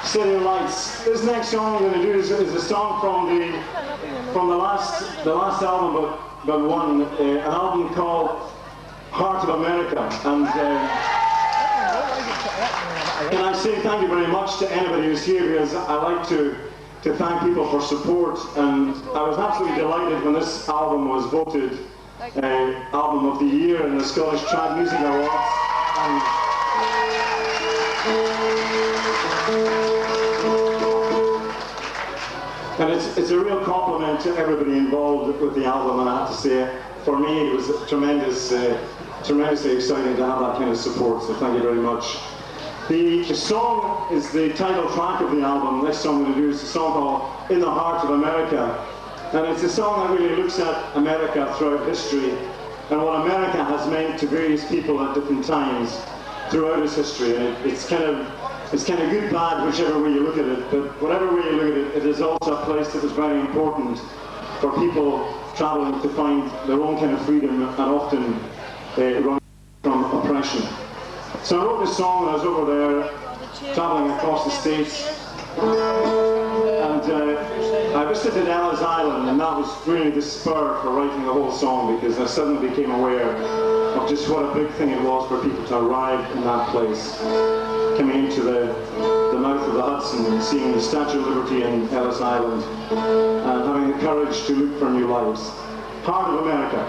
City Lights. This next song I'm going to do is a song from the last album, but one, an album called Heart of America. And can I say thank you very much to anybody who's here, because I like to thank people for support, and I was absolutely delighted when this album was voted Album of the Year in the Scottish Trad Music Awards. And it's a real compliment to everybody involved with the album, and I have to say, for me, it was tremendously exciting to have that kind of support, so thank you very much. The song is the title track of the album. Next song I'm going to do is a song called In the Heart of America. And it's a song that really looks at America throughout history and what America has meant to various people at different times throughout its history. And it's kind of good, bad, whichever way you look at it. But whatever way you look at it, it is also a place that was very important for people traveling to find their own kind of freedom and often run from oppression. So I wrote this song when I was over there, traveling across the States, and I visited Ellis Island, and that was really the spur for writing the whole song, because I suddenly became aware of just what a big thing it was for people to arrive in that place, coming into the mouth of the Hudson and seeing the Statue of Liberty in Ellis Island, and having the courage to look for new lives. Heart of America.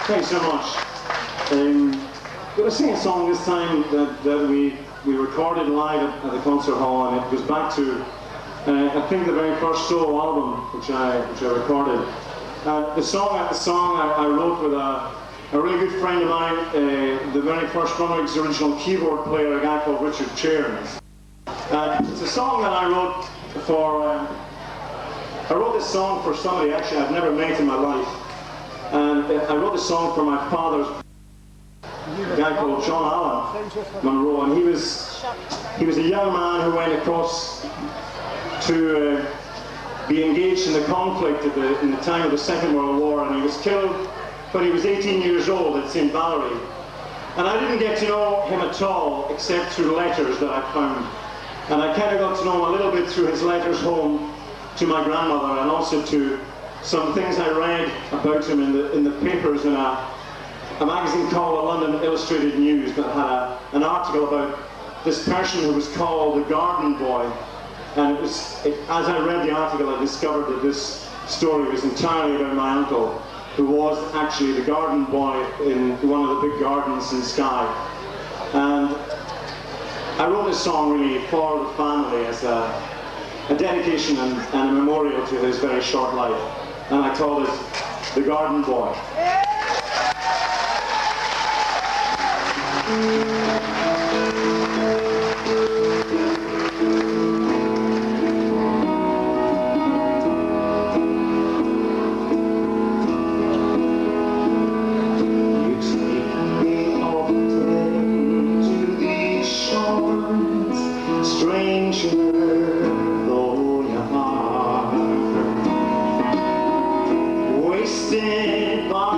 Thanks so much. I'm going to sing a song this time that we recorded live at the concert hall, and it goes back to I think the very first solo album which I recorded. The song I wrote with a really good friend of mine, the very first Runrig's original keyboard player, a guy called Richard Chairns. It's a song that I wrote for. I wrote this song for somebody actually I've never met in my life, and I wrote this song for my father's. A guy called John Allen MUNRO, and he was a young man who went across to be engaged in the conflict in the time of the Second World War, and he was killed when he was 18 years old at St. Valery. And I didn't get to know him at all except through letters that I found, and I kind of got to know him a little bit through his letters home to my grandmother, and also to some things I read about him in the papers in a magazine called the London Illustrated News that had an article about this person who was called the Garden Boy. And as I read the article, I discovered that this story was entirely about my uncle, who was actually the garden boy in one of the big gardens in Skye. And I wrote this song really for the family as a dedication and a memorial to his very short life. And I called it The Garden Boy. Wasted by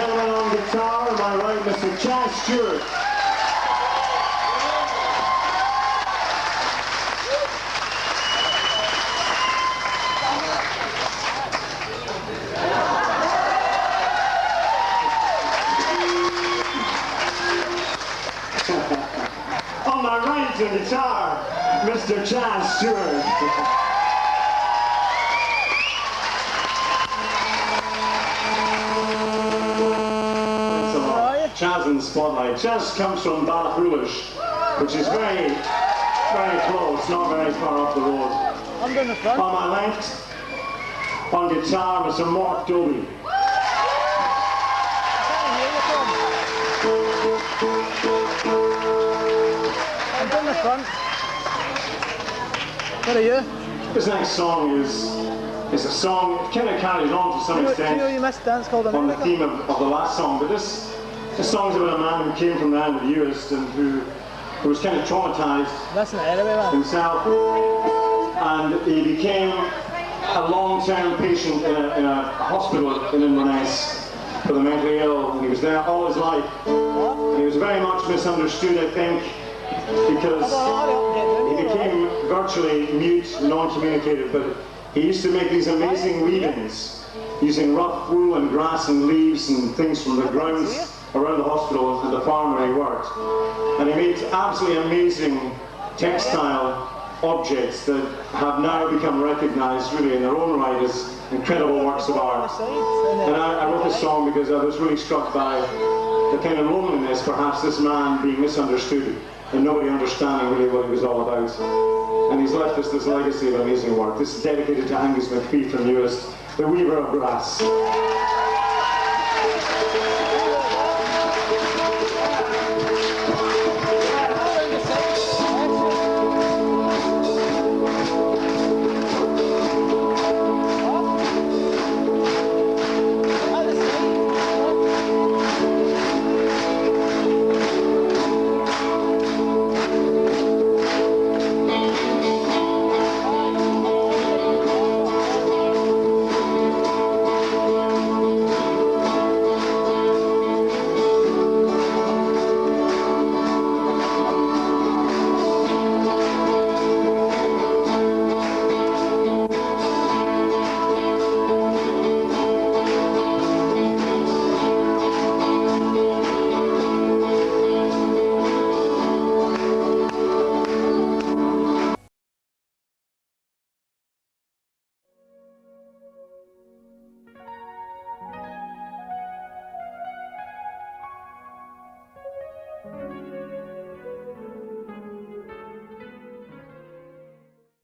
gentleman on guitar, on my right, Mr. Chaz Stewart. On my right, on guitar, Mr. Chaz Stewart. Chaz in the spotlight. Chaz comes from Balachrulish, which is very, very close, not very far up the road. I'm doing the front. On my left, on guitar, Mr. Mark Dobie. I'm doing the front. What are you? This next song is a song, it kind of carries on to some extent You missed dance called on the theme of the last song, but this song's about a man who came from the land of the Uist and who was kind of traumatized Listen anyway, man. himself, and he became a long-term patient in a hospital in Inverness for the mentally ill, and he was there all his life. And he was very much misunderstood, I think, because he became virtually mute, non-communicative, but he used to make these amazing weavings using rough wool and grass and leaves and things from the grounds around the hospital and the farm where he worked. And he made absolutely amazing textile objects that have now become recognised really in their own right as incredible works of art. And I wrote this song because I was really struck by the kind of loneliness, perhaps, this man being misunderstood and nobody understanding really what he was all about. And he's left us this legacy of amazing work. This is dedicated to Angus McPhee from Uist, the weaver of brass.